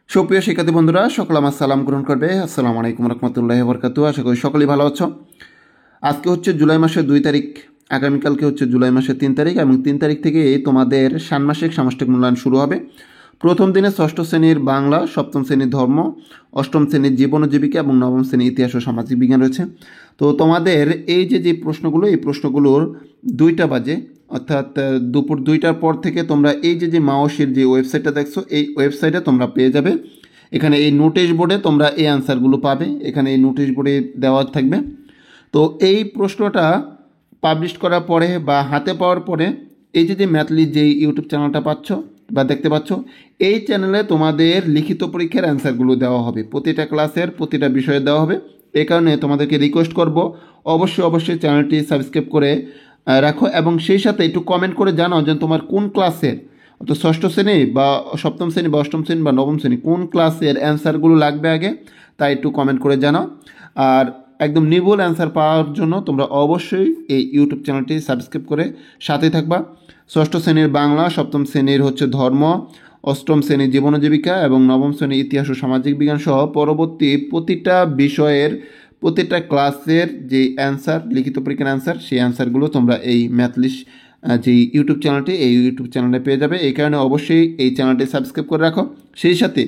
সুপ্রিয় শিক্ষার্থী বন্ধুরা, সকলে আমার সালাম গ্রহণ করবে। আসসালামু আলাইকুম রহমতুল্লাহি ওয়া বারাকাতুহু। আশা করি সকলেই ভালো আছো। আজকে হচ্ছে জুলাই মাসের 2 তারিখ, আগামীকালকে হচ্ছে জুলাই মাসের 3 তারিখ এবং 3 তারিখ থেকে তোমাদের ষান্মাসিক সামষ্টিক মূল্যায়ন শুরু হবে। প্রথম দিনে ষষ্ঠ শ্রেণীর বাংলা, সপ্তম শ্রেণীর ধর্ম, অষ্টম শ্রেণীর জীবন ও জীবিকা এবং নবম শ্রেণীর ইতিহাস ও সামাজিক বিজ্ঞান রয়েছে। তো তোমাদের এই যে প্রশ্নগুলো, এই প্রশ্নগুলোর 2টা বাজে, অর্থাৎ দুপুর 2টার পর থেকে তোমরা এই যে মাওসির যে ওয়েবসাইটটা দেখছো, এই ওয়েবসাইটে তোমরা পেয়ে যাবে। এখানে এই নোটিশ বোর্ডে তোমরা এই অ্যান্সারগুলো পাবে, এখানে এই নোটিশ বোর্ডে দেওয়া থাকবে। তো এই প্রশ্নটা পাবলিশ করার পরে বা হাতে পাওয়ার পরে এই যে ম্যাথলি যে ইউটিউব চ্যানেলটা পাচ্ছ বা দেখতে পাচ্ছ, এই চ্যানেলে তোমাদের লিখিত পরীক্ষার অ্যান্সারগুলো দেওয়া হবে, প্রতিটা ক্লাসের প্রতিটা বিষয়ে দেওয়া হবে। এই কারণে তোমাদেরকে রিকোয়েস্ট করব, অবশ্যই চ্যানেলটি সাবস্ক্রাইব করে রাখো এবং সেই সাথে একটু কমেন্ট করে জানাও যে তোমার কোন ক্লাসের, তো ষষ্ঠ শ্রেণী বা সপ্তম শ্রেণী বা অষ্টম শ্রেণী বা নবম শ্রেণী কোন ক্লাসের অ্যান্সারগুলো লাগবে আগে, তাই একটু কমেন্ট করে জানাও। আর একদম নির্ভুল অ্যান্সার পাওয়ার জন্য তোমরা অবশ্যই এই ইউটিউব চ্যানেলটি সাবস্ক্রাইব করে সাথে থাকবা। ষষ্ঠ শ্রেণীর বাংলা, সপ্তম শ্রেণীর হচ্ছে ধর্ম, অষ্টম শ্রেণীর জীবন ও জীবিকা এবং নবম শ্রেণীর ইতিহাস ও সামাজিক বিজ্ঞান সহ পরবর্তী প্রতিটা বিষয়ের প্রতিটা ক্লাসের যে অ্যান্সার, লিখিত পরীক্ষার অ্যান্সার, সেই অ্যান্সারগুলো তোমরা এই ম্যাথলিস্ট যে ইউটিউব চ্যানেলটি, এই ইউটিউব চ্যানেলে পেয়ে যাবে। এই কারণে অবশ্যই এই চ্যানেলটি সাবস্ক্রাইব করে রাখো। সেই সাথে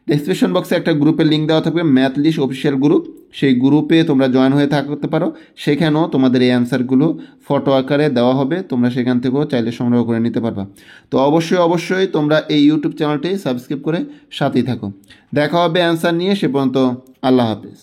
ডেসক্রিপশন বক্সে একটা গ্রুপের লিঙ্ক দেওয়া থাকবে, ম্যাথলিস্ট অফিসিয়াল গ্রুপ। সেই গ্রুপে তোমরা জয়েন হয়ে থাকতে পারো। সেখানেও তোমাদের এই অ্যান্সারগুলো ফটো আকারে দেওয়া হবে, তোমরা সেখান থেকেও চাইলে সংগ্রহ করে নিতে পারবা। তো অবশ্যই তোমরা এই ইউটিউব চ্যানেলটি সাবস্ক্রাইব করে সাথেই থাকো। দেখা হবে অ্যান্সার নিয়ে, সে পর্যন্ত আল্লাহ হাফেজ।